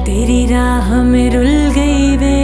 तेरी राह में रुल गई वे।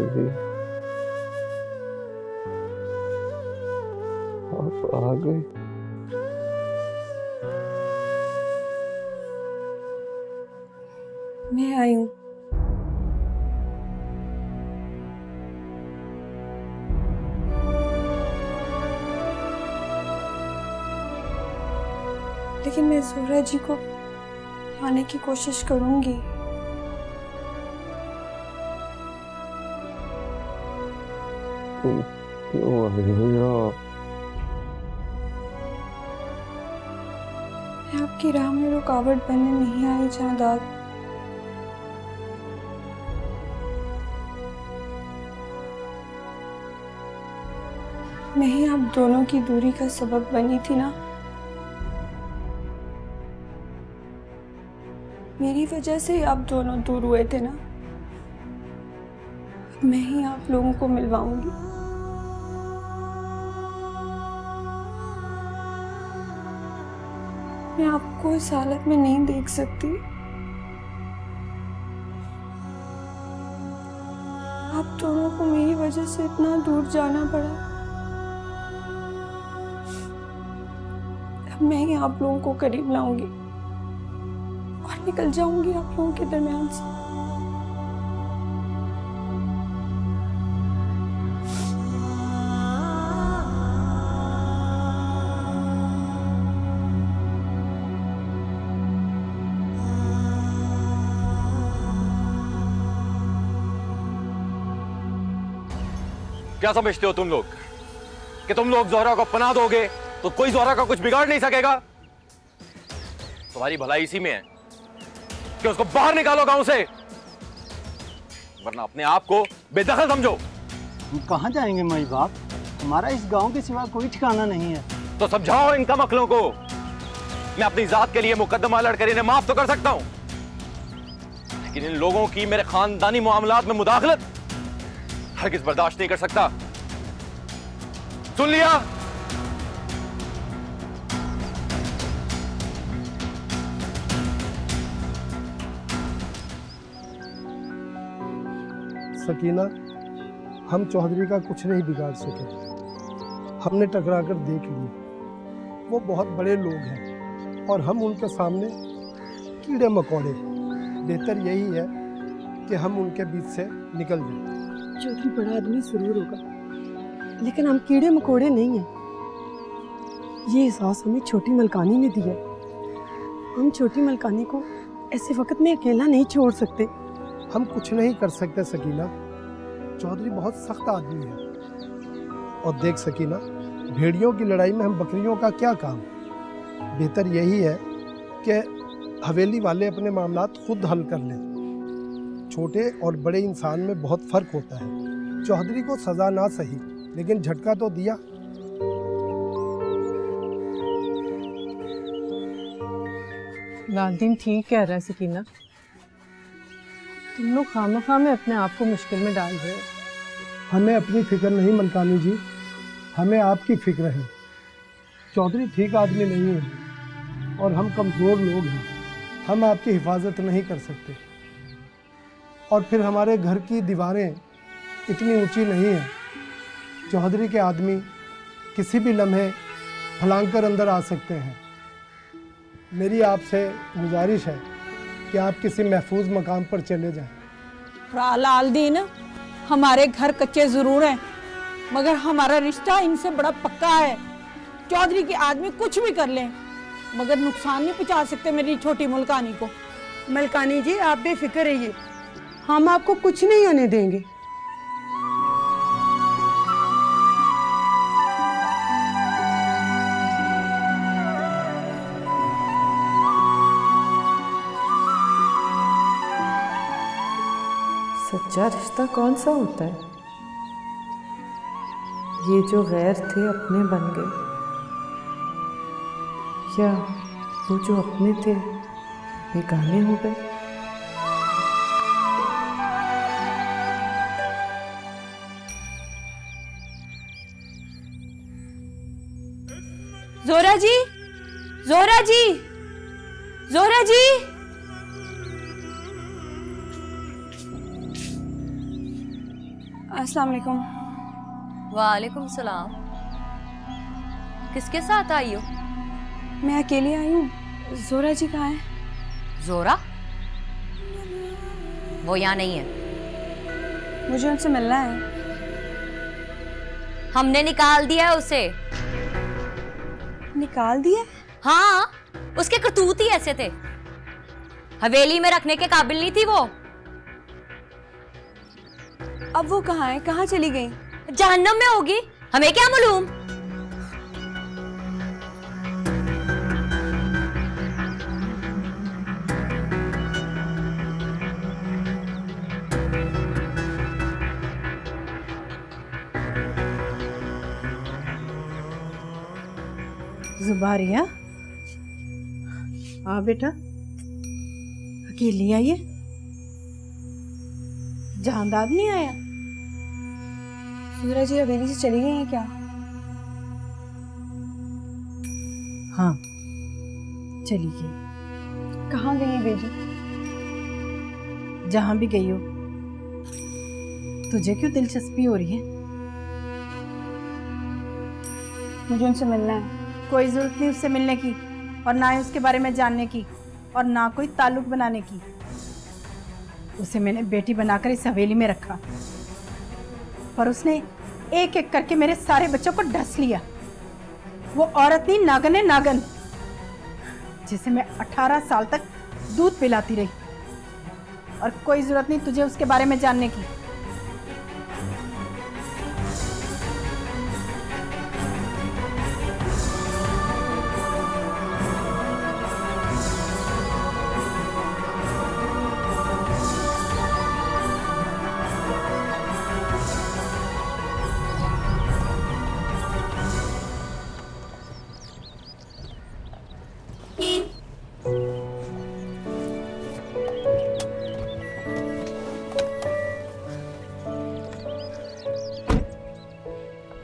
जी आप आ गए। मैं आई हूँ। लेकिन मैं ज़ोहरा जी को आने की कोशिश करूंगी। क्यों आए हो यहाँ? मैं आपकी राह में रुकावट बनने नहीं आई जादाद। मैं ही आप दोनों की दूरी का सबब बनी थी ना। मेरी वजह से ही आप दोनों दूर हुए थे ना। मैं ही आप लोगों को मिलवाऊंगी। मैं आपको इस हालत में नहीं देख सकती। आप दोनों को मेरी वजह से इतना दूर जाना पड़ा। अब मैं ही आप लोगों को करीब लाऊंगी और निकल जाऊंगी आप लोगों के दरमियान से। क्या समझते हो तुम लोग कि तुम लोग ज़ोहरा को पनाह दोगे तो कोई ज़ोहरा का कुछ बिगाड़ नहीं सकेगा? तुम्हारी भलाई इसी में है कि उसको बाहर निकालो गांव से, वरना अपने आप को बेदखल समझो। हम कहाँ जाएंगे माई बाप? हमारा इस गांव के सिवा कोई ठिकाना नहीं है। तो समझाओ इन कम अक्लों को। मैं अपनी जात के लिए मुकदमा लड़कर इन्हें माफ तो कर सकता हूं, लेकिन इन लोगों की मेरे खानदानी मामलात में मुदाखलत हरगिज़ बर्दाश्त नहीं कर सकता। सुन लिया? सकीना, हम चौधरी का कुछ नहीं बिगाड़ सके। हमने टकरा कर देख लिया। वो बहुत बड़े लोग हैं और हम उनके सामने कीड़े मकोड़े। बेहतर यही है कि हम उनके बीच से निकल जाएं। चौधरी बड़ा आदमी जरूर होगा, लेकिन हम कीड़े मकोड़े नहीं हैं। ये एहसास हमें छोटी मलकानी ने दिया। हम छोटी मलकानी को ऐसे वक्त में अकेला नहीं छोड़ सकते। हम कुछ नहीं कर सकते सकीना। चौधरी बहुत सख्त आदमी है। और देख सकीना, भेड़ियों की लड़ाई में हम बकरियों का क्या काम। बेहतर यही है कि हवेली वाले अपने मामलात खुद हल कर लें। छोटे और बड़े इंसान में बहुत फर्क होता है। चौधरी को सजा ना सही, लेकिन झटका तो दिया। लालदीन ठीक कह रहा है सकीना। तुम लोग खामखा में अपने आप को मुश्किल में डाल रहे हो। हमें अपनी फिक्र नहीं मलकानी जी, हमें आपकी फिक्र है। चौधरी ठीक आदमी नहीं है और हम कमज़ोर लोग हैं। हम आपकी हिफाजत नहीं कर सकते। और फिर हमारे घर की दीवारें इतनी ऊंची नहीं हैं। चौधरी के आदमी किसी भी लम्हे फलांग कर अंदर आ सकते हैं। मेरी आपसे गुजारिश है कि आप किसी महफूज मकाम पर चले जाएं। लालदीन, हमारे घर कच्चे ज़रूर हैं, मगर हमारा रिश्ता इनसे बड़ा पक्का है। चौधरी के आदमी कुछ भी कर लें, मगर नुकसान नहीं पहुंचा सकते मेरी छोटी मुल्कानी को। मलकानी जी आप बेफिक्र रहिए, हम आपको कुछ नहीं होने देंगे। सच्चा रिश्ता कौन सा होता है? ये जो गैर थे अपने बन गए, या वो जो अपने थे बेगाने हो गए? जोरा जी, जोरा जी, जोरा जी। अस्सलाम वालेकुम। वालेकुम सलाम। किसके साथ आई हो? मैं अकेली आई हूँ। जोरा जी कहाँ है? जोरा? वो यहाँ नहीं है। मुझे उनसे मिलना है। हमने निकाल दिया है उसे। निकाल दिया? हाँ, उसके करतूत ही ऐसे थे। हवेली में रखने के काबिल नहीं थी वो। अब वो कहाँ है? कहाँ चली गई? जहन्नम में होगी, हमें क्या मालूम। जुबारिया, हाँ बेटा, अकेली आई है? जहांदाद नहीं आया? जोरा जी हवेली से चली गई हैं क्या? हाँ, चली गई। कहाँ गई है बेटी? जहां भी गई हो, तुझे क्यों दिलचस्पी हो रही है? मुझे उनसे मिलना है। कोई जरूरत नहीं उससे मिलने की, और ना ही उसके बारे में जानने की, और ना कोई ताल्लुक बनाने की। उसे मैंने बेटी बनाकर इस हवेली में रखा, पर उसने एक एक करके मेरे सारे बच्चों को ढस लिया। वो औरत नहीं, नागन है, नागन, जिसे मैं 18 साल तक दूध पिलाती रही। और कोई जरूरत नहीं तुझे उसके बारे में जानने की।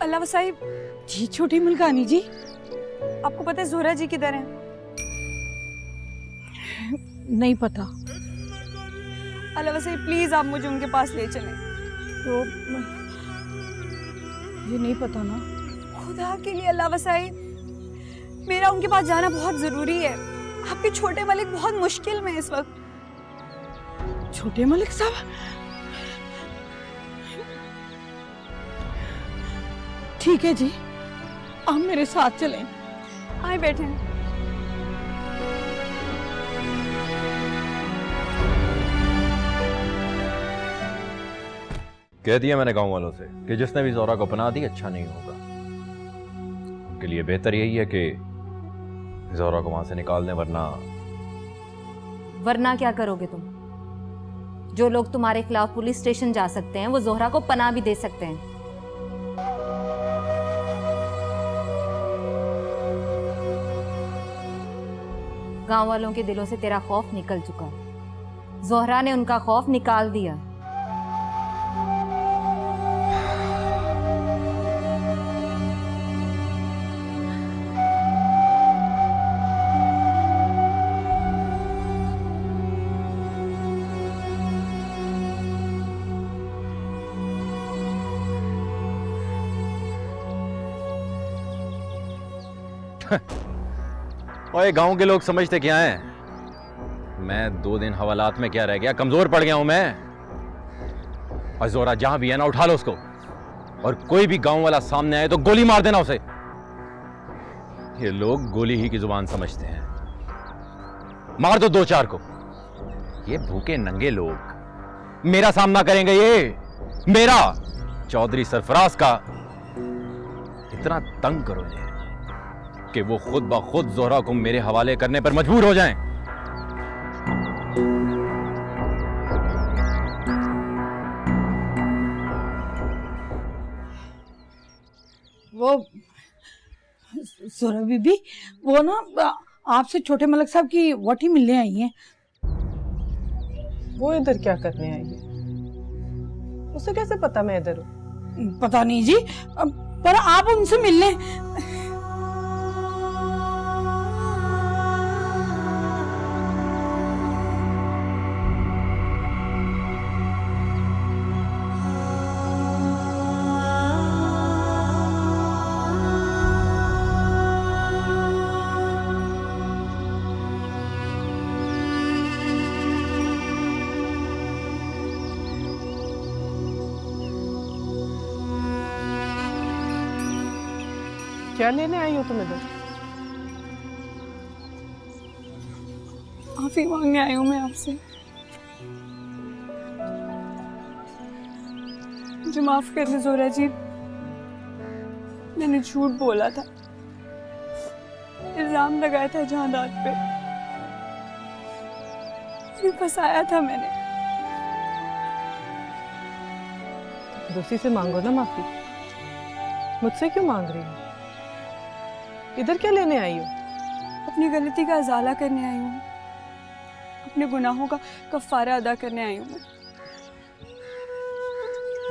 अल्लाह साहिब। जी छोटी मलकानी जी, आपको पता है जोहरा जी किधर हैं? नहीं पता। अल्लाह साहिब प्लीज आप मुझे उनके पास ले चलें। तो ये नहीं पता ना। खुदा के लिए अल्लाह साहिब, मेरा उनके पास जाना बहुत जरूरी है। आपके छोटे मलिक बहुत मुश्किल में इस वक्त। छोटे मलिक साहब, ठीक है जी, आप मेरे साथ चलें। आए बैठे। कह दिया मैंने गांव वालों से कि जिसने भी जोहरा को पनाह दी अच्छा नहीं होगा। उनके लिए बेहतर यही है कि जोहरा को वहां से निकाल दें, वरना क्या करोगे तुम? जो लोग तुम्हारे खिलाफ पुलिस स्टेशन जा सकते हैं, वो जोहरा को पनाह भी दे सकते हैं। गांव वालों के दिलों से तेरा खौफ निकल चुका। जोहरा ने उनका खौफ निकाल दिया। ओए गांव के लोग समझते क्या हैं? मैं 2 दिन हवालात में क्या रह गया, कमजोर पड़ गया हूं मैं। और जोहरा जहां भी है ना, उठा लो उसको, और कोई भी गांव वाला सामने आए तो गोली मार देना उसे। ये लोग गोली ही की जुबान समझते हैं। मार दो 2-4 को। ये भूखे नंगे लोग मेरा सामना करेंगे, ये मेरा चौधरी सरफराज का इतना तंग करोगे कि वो खुद ब खुद जोहरा को मेरे हवाले करने पर मजबूर हो जाएं। वो जोहरा बीबी, वो ना आपसे छोटे मलिक साहब की वोटी मिलने आई हैं। वो इधर क्या करने आई है? उसे कैसे पता मैं इधर हूँ? पता नहीं जी, पर आप उनसे मिलने। क्या लेने आई हो तुम इधर? माफी मांगने आई हूँ मैं आपसे। मुझे माफ कर दे जोहरा जी, मैंने झूठ बोला था, इल्जाम लगाया था जहादात पे, फिर फंसाया था मैंने। रूसी से मांगो ना माफी, मुझसे क्यों मांग रही हो? इधर क्या लेने आई हो? अपनी गलती का अजाला करने आई हूँ, अपने गुनाहों का कफारा अदा करने आई हूँ मैं।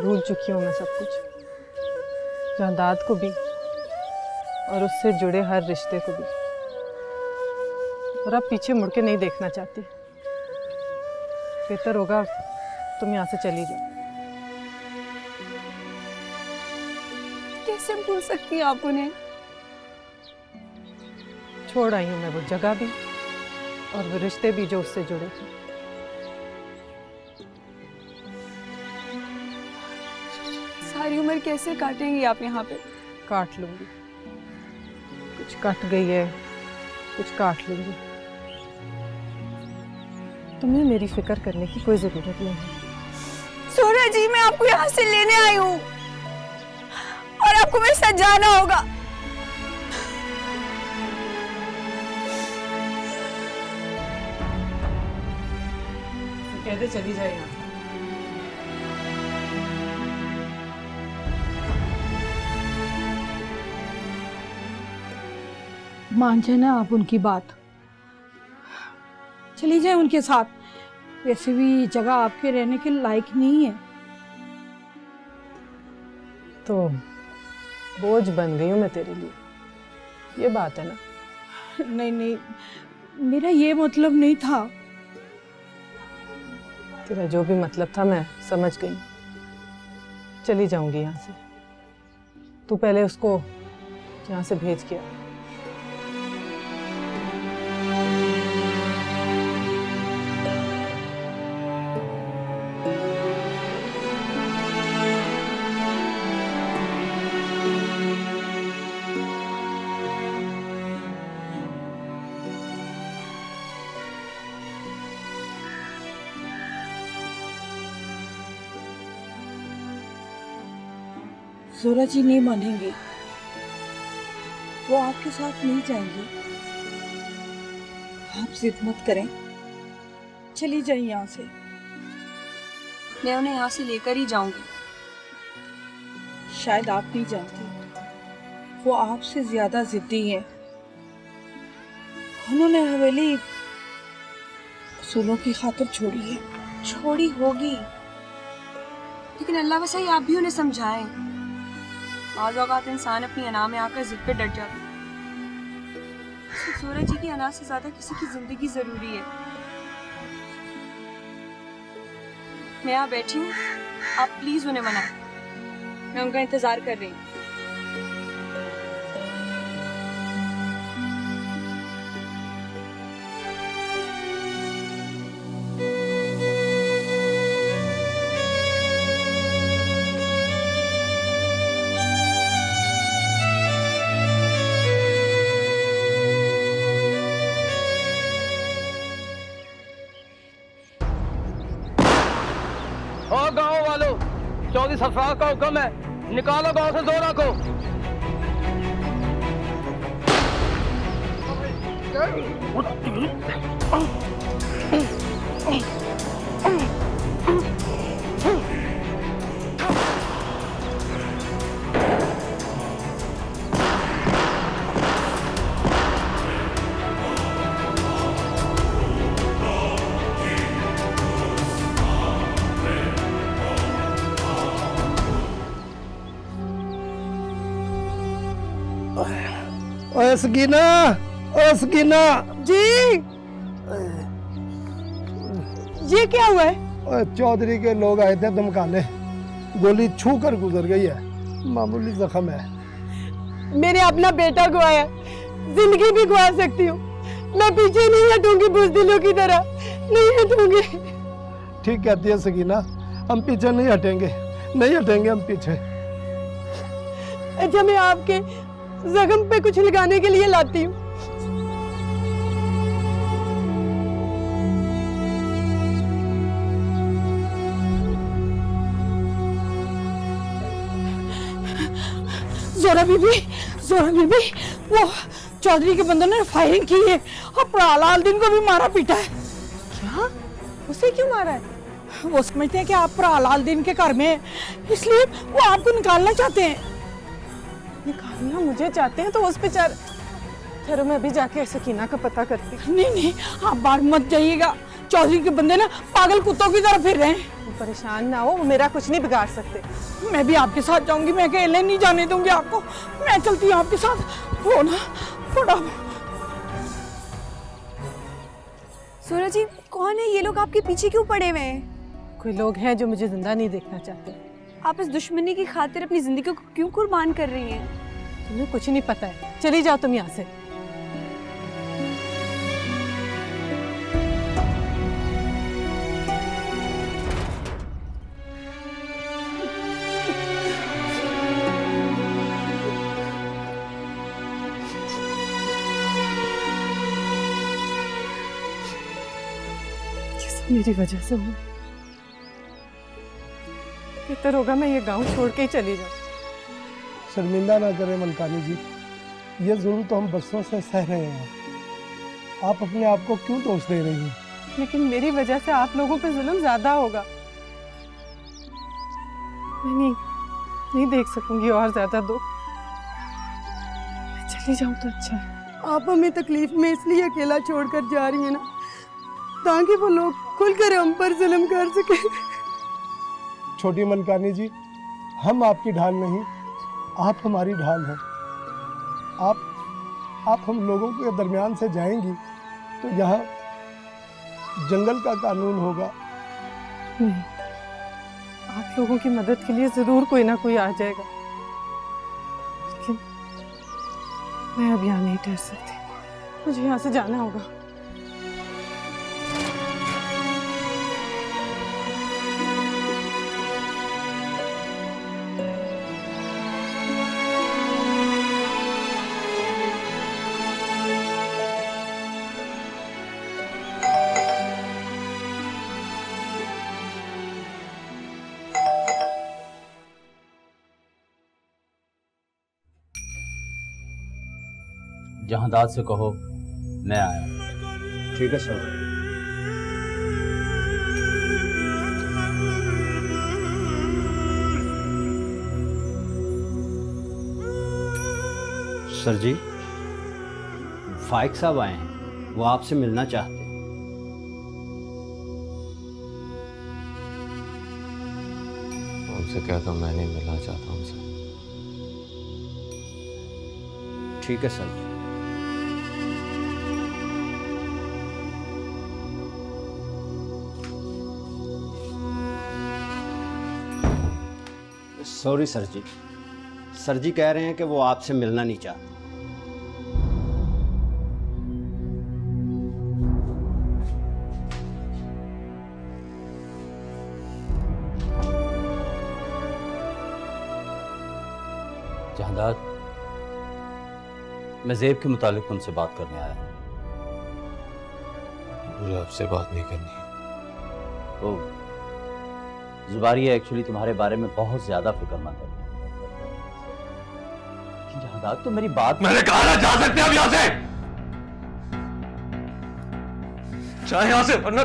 भूल चुकी हूँ मैं सब कुछ, जहादात को भी और उससे जुड़े हर रिश्ते को भी, और अब पीछे मुड़ के नहीं देखना चाहती। बेहतर होगा तुम यहाँ से चली जाओ। कैसे भूल सकती हैं आप उन्हें? छोड़ आई हूँ मैं वो जगह भी और वो रिश्ते भी जो उससे जुड़े थे। सारी उम्र कैसे काटेंगी आप यहाँ पे? काट लूंगी, कुछ कट गई है, कुछ काट लूंगी। तुम्हें मेरी फिक्र करने की कोई जरूरत नहीं है। जोहरा जी, मैं आपको यहाँ से लेने आई हूँ और आपको मेरे साथ जाना होगा। कहते चली जाएगा। मान जाए ना आप उनकी बात, चली जाए उनके साथ। वैसे भी जगह आपके रहने के लायक नहीं है। तो बोझ बन गई हूँ मैं तेरे लिए, ये बात है ना? नहीं नहीं, मेरा ये मतलब नहीं था। तेरा जो भी मतलब था मैं समझ गई। चली जाऊंगी यहाँ से, तू पहले उसको यहाँ से भेज के आ। जोहरा जी नहीं मानेंगे, वो आपके साथ नहीं जाएंगे। आप जिद मत करें, चली जाइए यहाँ से। मैं उन्हें यहाँ से लेकर ही जाऊंगी। शायद आप नहीं जानती, वो आपसे ज्यादा जिद्दी हैं। उन्होंने हवेली असूलों की खातिर छोड़ी है। छोड़ी होगी, लेकिन अल्लाह वसाई आप भी उन्हें समझाएं। बाज़ औक़ात इंसान अपनी अना में आकर जिद पे डट जाता है। जोहरा जी की अना से ज्यादा किसी की जिंदगी जरूरी है। मैं यहाँ बैठी हूँ, आप प्लीज उन्हें मनाएं। मैं उनका इंतजार कर रही हूँ। और गांव वालों, चौधरी सरफराज का हुक्म है, निकालो गांव से जोहरा को। ओए सकीना, ओए सकीना। जी ये क्या हुआ है? ओए चौधरी के लोग आए थे धमकाने, गोली छू कर गुजर गई है, मामूली जख्म है। मैंने अपना बेटा गवाया, जिंदगी भी गवा सकती हूँ। मैं पीछे नहीं हटूंगी बुज़दिलों की तरह, नहीं हटूंगी। ठीक कहती है सकीना, हम पीछे नहीं हटेंगे, नहीं हटेंगे हम पीछे। अच्छा मैं आपके जख्म पे कुछ लगाने के लिए लाती हूँ। जोरा बीबी, वो चौधरी के बंदों ने फायरिंग की है और प्रहलाद को भी मारा पीटा है। क्या? उसे क्यों मारा है? वो समझते हैं कि आप प्रहलाद के घर में हैं, इसलिए वो आपको निकालना चाहते हैं। निकालना मुझे चाहते हैं तो उस बेचारे। ठहरो मैं अभी जाके सकीना का पता करती हूँ। नहीं आप बाहर मत जाइएगा, चौधरी के बंदे ना पागल कुत्तों की तरह फिर रहे हैं। परेशान ना हो, वो मेरा कुछ नहीं बिगाड़ सकते। मैं भी आपके साथ जाऊंगी, मैं अकेले नहीं जाने दूंगी आपको। मैं चलती हूँ आपके साथ। वो ना बड़ा। सूरज जी कौन है ये लोग, आपके पीछे क्यों पड़े हुए हैं? कोई लोग हैं जो मुझे जिंदा नहीं देखना चाहते। आप इस दुश्मनी की खातिर अपनी जिंदगी को क्यों कुर्बान कर रही हैं? तुम्हें कुछ नहीं पता है, चली जाओ तुम यहाँ से। मेरी वजह से हुआ। बेहतर होगा मैं ये गांव छोड़ के ही चली जाऊं। शर्मिंदा ना करें मलकानी जी, ये जुल्म तो हम बरसों से सह रहे हैं, आप अपने आप को क्यों दोष दे रही हैं? लेकिन मेरी वजह से आप लोगों पे जुल्म ज्यादा होगा। मैं नहीं देख सकूंगी और ज्यादा दुख। मैं चली जाऊं तो अच्छा है। आप हमें तकलीफ में इसलिए अकेला छोड़कर जा रही हैं ना, ताकि वो लोग खुलकर हम पर जुल्म कर सके। छोटी मलकानी जी, हम आपकी ढाल नहीं, आप हमारी ढाल हैं। आप हम लोगों के दरमियान से जाएंगी तो यहाँ जंगल का कानून होगा। नहीं, आप लोगों की मदद के लिए जरूर कोई ना कोई आ जाएगा, लेकिन मैं अब यहाँ नहीं ठहर सकती। मुझे यहाँ से जाना होगा। जहांदाद से कहो मैं आया। ठीक है सर। सर जी, फाइक साहब आए हैं, वो आपसे मिलना चाहते हैं। उनसे कहता हूं मैं नहीं मिलना चाहता उनसे। ठीक है सर जी। सॉरी सर जी, सर जी कह रहे हैं कि वो आपसे मिलना नहीं चाहते। जहांदाद, मैं ज़ेब के मुतालिक उनसे बात करने आया। मुझे आपसे बात नहीं करनी। तो जुबारिया एक्चुअली तुम्हारे बारे में बहुत ज्यादा फिक्रमंद है। जहादात तो मेरी बात, मैंने कहा ना जा सकते हैं अब यहां से, चाहे यहां से, वरना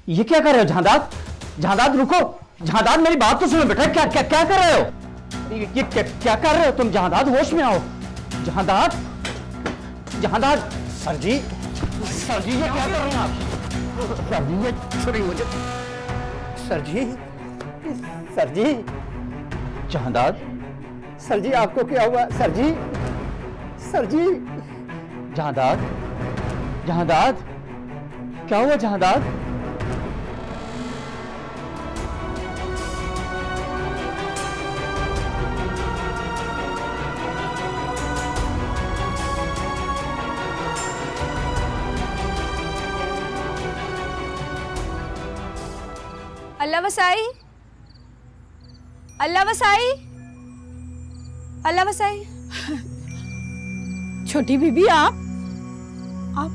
ये क्या कर रहे हो जहादात? जहादात रुको, जहादात मेरी बात तो सुनो बेटा, क्या क्या क्या कर रहे हो? ये क्या कर रहे हो तुम? जहादात होश में आओ। जहादात, जहादात, सर जी, सर जी ये क्या कर रहे हैं आप? सर जी ये छोड़िए मुझे, सर जी, सर जी, जहादात, सर जी आपको क्या हुआ? सर जी, सर जी, जहादात, जहादात, क्या हुआ जहादात? अल्लाह वसाई, अल्लाह वसाई, अल्लाह वसाई। छोटी बीबी आप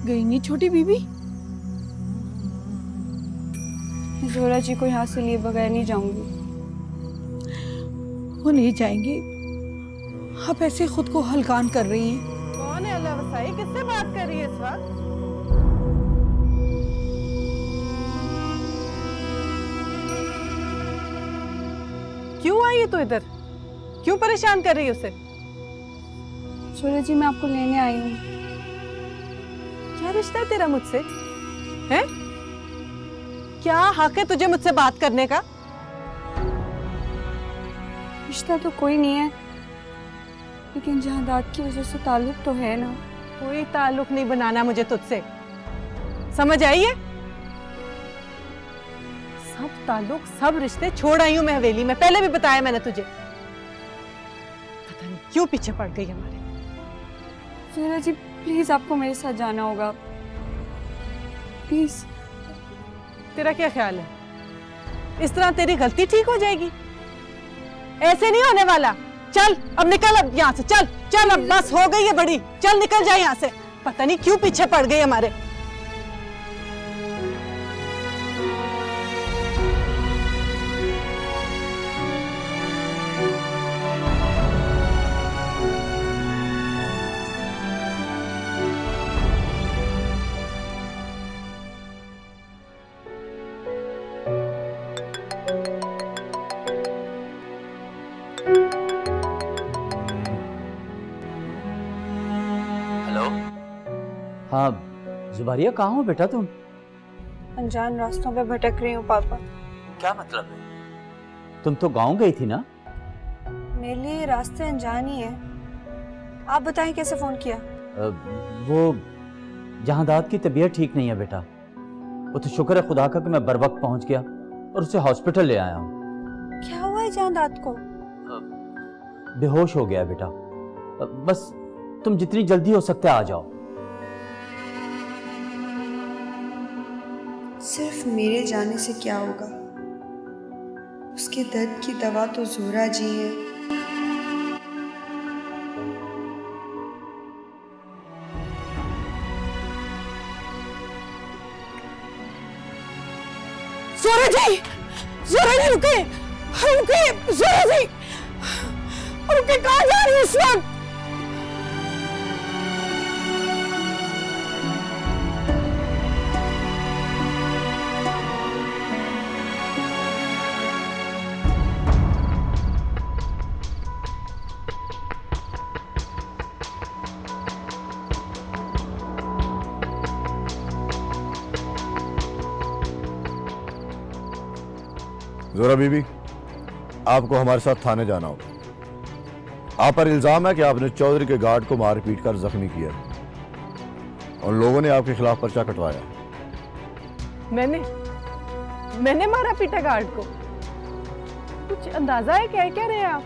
गई नहीं छोटी बीबी? जोरा जी को यहाँ से लिए बगैर नहीं जाऊंगी। वो नहीं जाएंगे, आप ऐसे खुद को हलकान कर रही हैं। कौन है अल्लाह वसाई? किससे बात कर रही है इस वक्त? क्यों आई है तो इधर? क्यों परेशान कर रही है उसे? जोरा जी मैं आपको लेने आई हूँ। क्या रिश्ता है तेरा मुझसे? हैं? क्या हक है तुझे मुझसे बात करने का? रिश्ता तो कोई नहीं है, लेकिन जहादात की वजह से ताल्लुक तो है ना। कोई ताल्लुक नहीं बनाना मुझे तुझसे, समझ आई है? सब ताल्लुक, सब रिश्ते छोड़ आई हूं मैं हवेली में। पहले भी बताया मैंने तुझे। पता नहीं क्यों पीछे पड़ गई हमारे। जोरा जी प्लीज आपको मेरे साथ जाना होगा, प्लीज। तेरा क्या ख्याल है, इस तरह तेरी गलती ठीक हो जाएगी? ऐसे नहीं होने वाला। चल अब निकल, अब यहाँ से चल चल, अब बस हो गई है बड़ी, चल निकल जाए यहाँ से। पता नहीं क्यों पीछे पड़ गई हमारे। हाँ जुबारिया, कहाँ हो बेटा तुम? अनजान रास्तों पे भटक रही हूँ पापा। क्या मतलब है? तुम तो गांव गई थी ना? मेरे लिए रास्ते अनजान ही है। आप बताएं कैसे फोन किया? वो जहादात की तबीयत ठीक नहीं है बेटा। वो तो शुक्र है खुदा का कि मैं बर वक्त पहुंच गया और उसे हॉस्पिटल ले आया हूँ। क्या हुआ है जहादात को? बेहोश हो गया बेटा। बस तुम जितनी जल्दी हो सकता है आ जाओ। सिर्फ मेरे जाने से क्या होगा? उसके दर्द की दवा तो जोरा जी है। जोरा जी, जोरा जी रुके, रुके, जोरा जी रुके, कहाँ जा रही है इस वक्त? जोरा बीबी, आपको हमारे साथ थाने जाना होगा। आप पर इल्जाम है कि आपने चौधरी के गार्ड को मार पीट कर जख्मी किया और लोगों ने आपके खिलाफ पर्चा कटवाया। मैंने मारा पीटा गार्ड को? कुछ अंदाजा है क्या कह रहे हैं आप?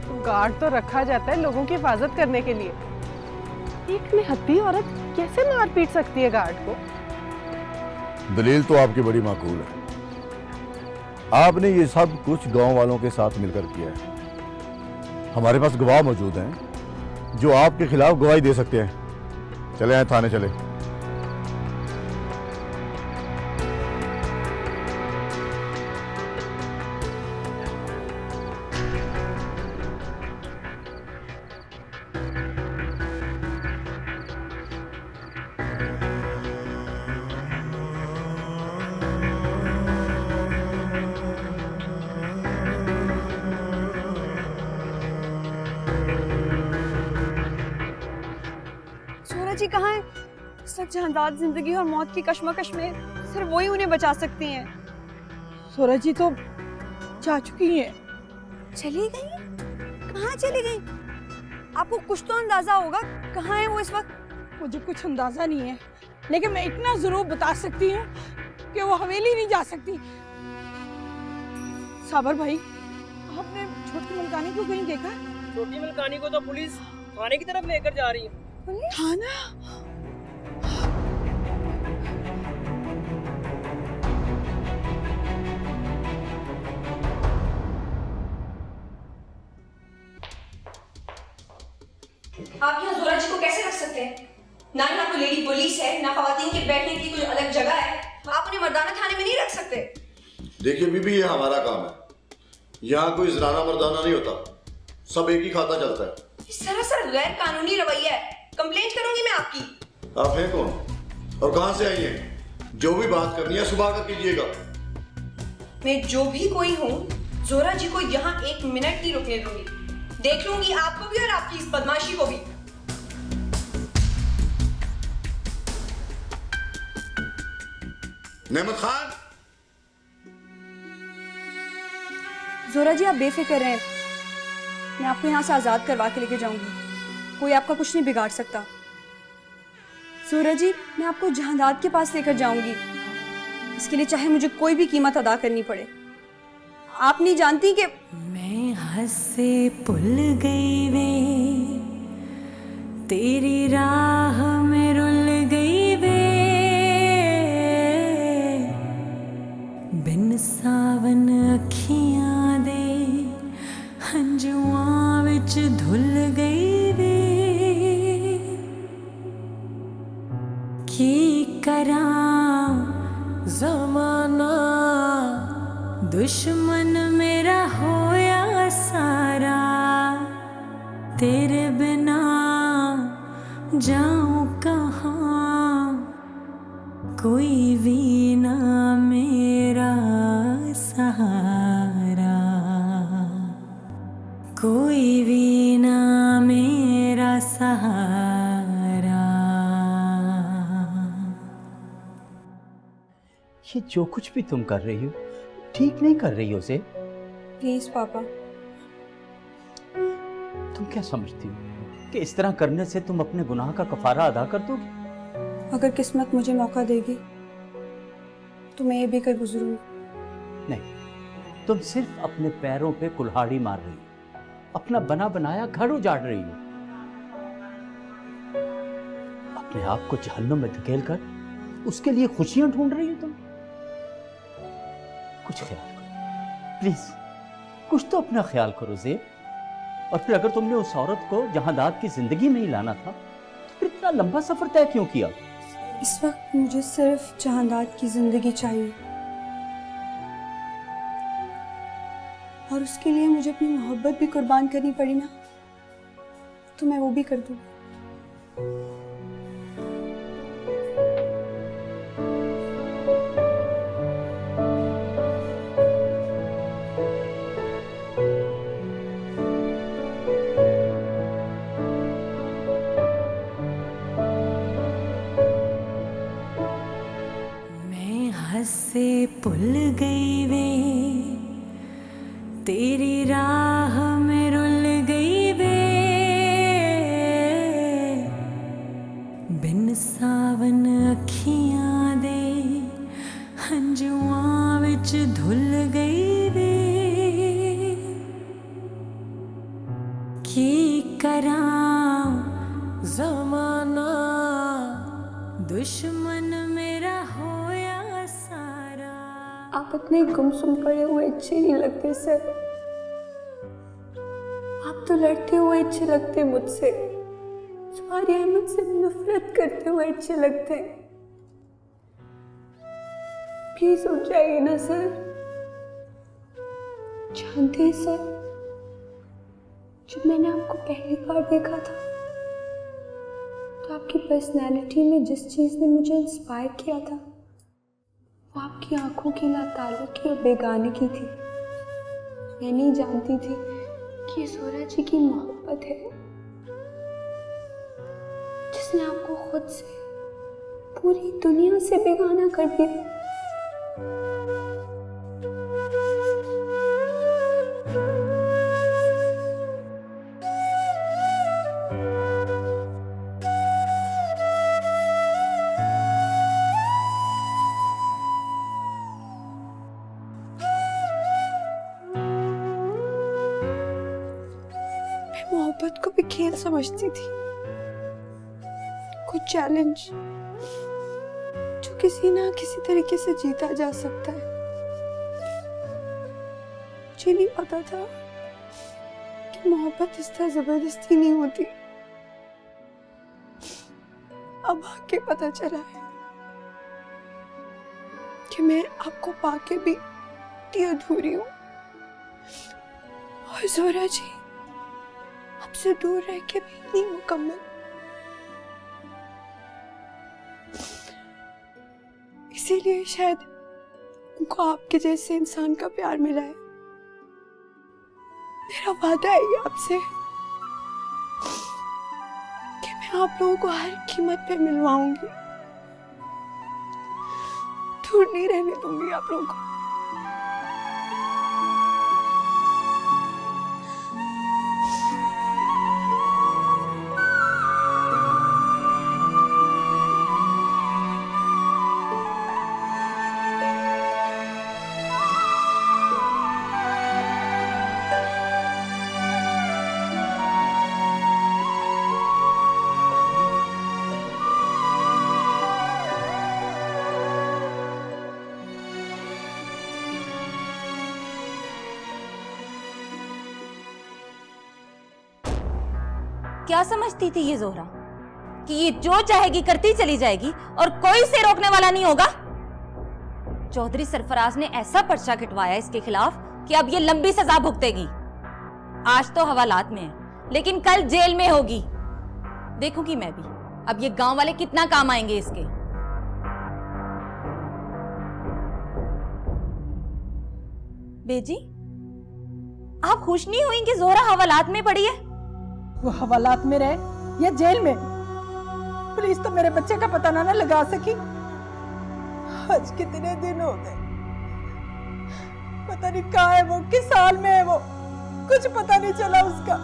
तो गार्ड तो रखा जाता है लोगों की हिफाजत करने के लिए। एक निहत्थी औरत कैसे मार पीट सकती है गार्ड को? दलील तो आपकी बड़ी माकूल है। आपने ये सब कुछ गांव वालों के साथ मिलकर किया है। हमारे पास गवाह मौजूद हैं जो आपके खिलाफ गवाही दे सकते हैं। चले आए थाने चले। सूरज जी कहाँ हैं? इस वक्त जहांदाद जिंदगी और मौत की कश्मकश में सिर्फ वही उन्हें बचा सकती हैं। सूरज जी तो जा चुकी हैं। चली गई? कहाँ चली गई? आपको कुछ तो अंदाजा होगा कहाँ है वो इस वक्त? मुझे कुछ अंदाजा नहीं है, लेकिन मैं इतना जरूर बता सकती हूँ कि वो हवेली नहीं जा सकती। साबर भाई, आपने छोटी मलकानी को कहीं देखा? छोटी मलकानी को तो पुलिस थाने की तरफ लेकर जा रही है। थाना? आप यहाँ जोरा जी को कैसे रख सकते हैं? ना यहाँ कोई लेडी पुलिस है, ना खवातीन के बैठने की कोई अलग जगह है। आप उन्हें मर्दाना थाने में नहीं रख सकते। देखिए बीबी, ये हमारा काम है। यहाँ कोई जनाना मर्दाना नहीं होता, सब एक ही खाता चलता है। सरासर गैर कानूनी रवैया है। कंप्लेंट करूंगी मैं आपकी। आप हैं कौन और कहां से आई हैं? जो भी बात करनी है सुबह कर कीजिएगा। मैं जो भी कोई हूँ, जोरा जी को यहाँ 1 मिनट नहीं रुकने दूंगी। देख लूंगी आपको भी और आपकी इस बदमाशी को भी। नेमत खान। जोरा जी आप बेफिक्र रहें, मैं आपको यहाँ से आजाद करवा के लेके जाऊंगी। कोई आपका कुछ नहीं बिगाड़ सकता। जोरा जी, मैं आपको जहांदाद के पास लेकर जाऊंगी, इसके लिए चाहे मुझे कोई भी कीमत अदा करनी पड़े। आप नहीं जानती कि मैं हद से भुल गई वे, तेरी राह में रुल गई वे, बिन सावन अखियां दे हंजुआं विच धुल गई वे। की करां ज़माना दुश्मन मेरा होया सारा, तेरे बिना जाऊं कहाँ, कोई भी ना मेरा सहारा, कोई भी ना मेरा सहारा। ये जो कुछ भी तुम कर रही हो ठीक नहीं कर रही हो से। प्लीज पापा। तुम क्या समझती हो कि इस तरह करने से तुम अपने गुनाह का कफारा अदा कर दोगे? अगर किस्मत मुझे मौका देगी तो मैं ये भी कर गुजरूंगी। नहीं, तुम सिर्फ अपने पैरों पे कुल्हाड़ी मार रही हो, अपना बना बनाया घर उजाड़ रही हो, अपने आप को जहन्नुम में धकेल कर उसके लिए खुशियां ढूंढ रही हो तुम। कुछ ख्याल करो प्लीज, कुछ तो अपना ख्याल करो ज़ेब। और फिर अगर तुमने उस औरत को जहांदाद की जिंदगी में ही लाना था तो फिर इतना लंबा सफर तय क्यों किया? इस वक्त मुझे सिर्फ जहांदाद की जिंदगी चाहिए, और उसके लिए मुझे अपनी मोहब्बत भी कुर्बान करनी पड़ी ना, तो मैं वो भी कर दूंगी। से भुल गई वे, तेरी राह में रुल गई वे, बिन सावन अखियां दे हंजुआं विच धुल गई वे। की करां ज़माना दुश्मन मेरा होया सारा। आप इतने गुमसुम पड़े हुए अच्छे नहीं लगते सर। आप तो लड़ते हुए अच्छे लगते मुझसे, तुम्हारी अहमद से नफरत करते हुए अच्छे लगते। प्लीज उठ जाइए ना सर। जानते हैं सर, जब मैंने आपको पहली बार देखा था तो आपकी पर्सनैलिटी में जिस चीज़ ने मुझे इंस्पायर किया था वो आपकी आंखों की लाताल्लुकी और बेगानगी थी। मैं नहीं जानती थी कि ये जोहरा जी की मोहब्बत है जिसने आपको खुद से, पूरी दुनिया से बेगाना कर दिया। मोहब्बत को भी खेल समझती थी, कुछ चैलेंज जो किसी ना किसी तरीके से जीता जा सकता है। मुझे नहीं पता था कि मोहब्बत इस तरह जबरदस्ती नहीं होती। अब आके पता चला है कि मैं आपको पाके भी इतनी अधूरी हूँ और जोहरा जी आपसे दूर रह के भी इतनी मुकम्मल। इसीलिए शायद उनको आपके जैसे इंसान का प्यार मिला है। मेरा वादा है ये आपसे कि मैं आप लोगों को हर कीमत पे मिलवाऊंगी, दूर नहीं रहने दूंगी आप लोगों को। क्या समझती थी ये जोहरा कि ये जो चाहेगी करती चली जाएगी और कोई इसे रोकने वाला नहीं होगा? चौधरी सरफराज ने ऐसा पर्चा कटवाया इसके खिलाफ कि अब ये लंबी सजा भुगतेगी। आज तो हवालात में है, लेकिन कल जेल में होगी। देखूंगी मैं भी अब ये गांव वाले कितना काम आएंगे इसके। बेजी, आप खुश नहीं हुई कि जोहरा हवालात में पड़ी है? वो हवालात में रहे या जेल में, पुलिस तो मेरे बच्चे का पता ना लगा सकी। आज कितने दिन हो गए, पता नहीं कहाँ है वो, किस हाल में है वो, कुछ पता नहीं चला उसका।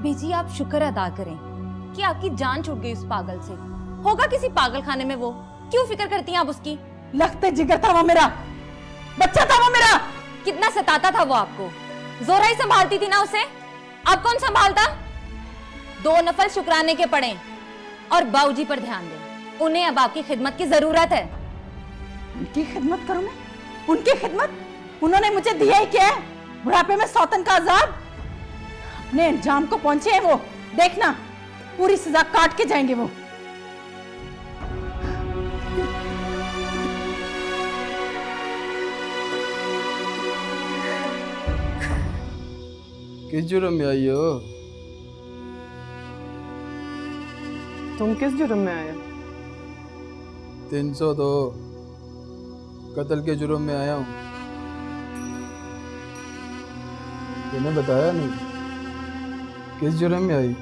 बेजी, आप शुक्र अदा करें कि आपकी जान छूट गई उस पागल से। होगा किसी पागल खाने में वो, क्यों फिक्र करती हैं आप उसकी? लगते जिगर था वो मेरा बच्चा, था वो मेरा। कितना सताता था वो आपको, जोहरा ही संभालती थी ना उसे। अब कौन संभालता? 2 नफल शुक्राने के पड़े और बाऊजी पर ध्यान दें, उन्हें अब आपकी खिदमत की जरूरत है। उनकी खिदमत करूं मैं? उनकी खिदमत? उन्होंने मुझे दिया ही क्या है? बुढ़ापे में सौतन का अजाब। अपने अंजाम को पहुंचे हैं वो, देखना पूरी सजा काट के जाएंगे वो। किस जुर्म में आई हो? तुम किस जुर्म में आए? 302 कत्ल के जुर्म में आया हूँ। तूने बताया नहीं, किस जुर्म में आई?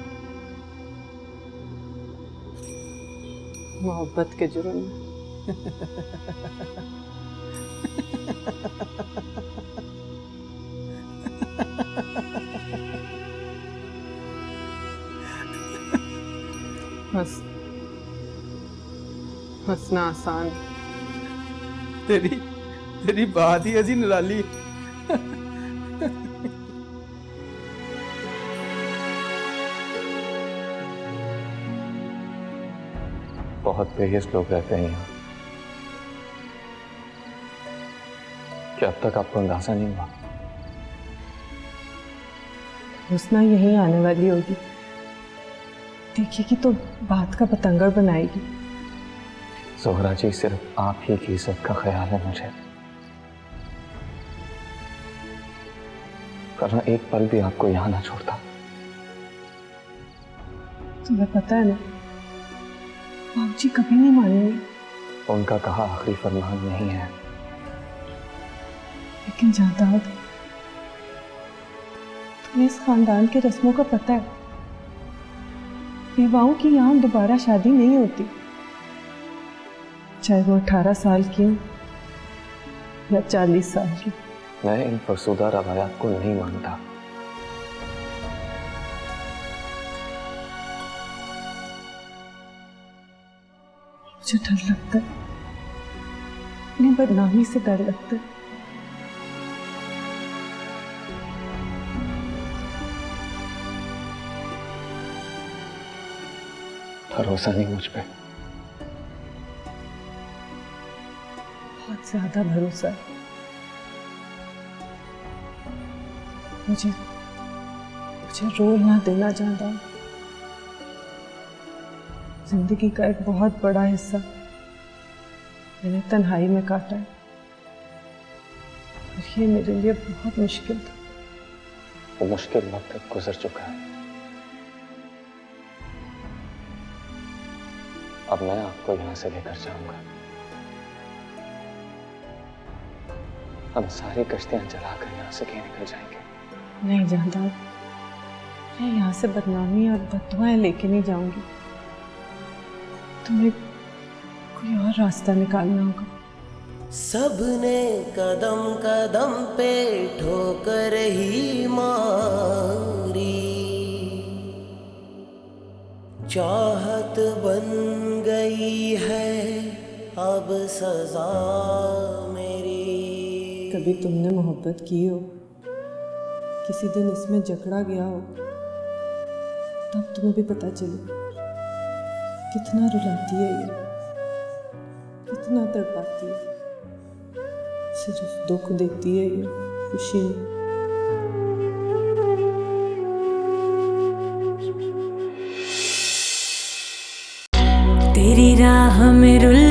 मोहब्बत के जुर्म में। हंसना आसान। तेरी बात ही ऐसी निराली। बहुत बेहिस लोग रहते हैं यहाँ, कि अब तक आपको अंदाजा नहीं हुआ। हुस्ना यहीं आने वाली होगी, देखिएगी तो बात का पतंगर बनाएगी। ज़ोहरा जी, सिर्फ आप ही की इज्जत का ख्याल है मुझे, वरना एक पल भी आपको यहां ना छोड़ता। तुम्हें पता है ना, बाबूजी कभी नहीं मानेंगे। उनका कहा आखिरी फरमान नहीं है। लेकिन जादाद, तुम्हें इस खानदान के रस्मों का पता है, विवाहों की यहाँ दोबारा शादी नहीं होती, चाहे वो 18 साल की हो या 40 साल की। मैं इन फरसूदा रवायात को नहीं मानता। मुझे डर लगता है, इन्हें बदनामी से डर लगता है। भरोसा नहीं मुझ पे? बहुत ज्यादा भरोसा है। मुझे रोल ना देना चाहता हूं। जिंदगी का एक बहुत बड़ा हिस्सा मैंने तन्हाई में काटा है, और ये मेरे लिए बहुत मुश्किल था। वो मुश्किल वक्त गुजर चुका है। अब मैं आपको यहां से लेकर जाऊंगा। हम सारी कश्तियां जलाकर यहां से कहीं निकल जाएंगे। नहीं जानता, मैं यहाँ से बदनामी और बददुआएं लेके नहीं जाऊंगी। तुम्हें कोई और रास्ता निकालना होगा। सबने कदम कदम पे ठोकर ही मारी, चाहत बन गई है अब सजा मेरी। कभी तुमने मोहब्बत की हो, किसी दिन इसमें जकड़ा गया हो, तब तुम्हें भी पता चले कितना रुलाती है ये, कितना तड़पाती है। सिर्फ दुख देती है ये, खुशी नहीं। तेरी राह में रुल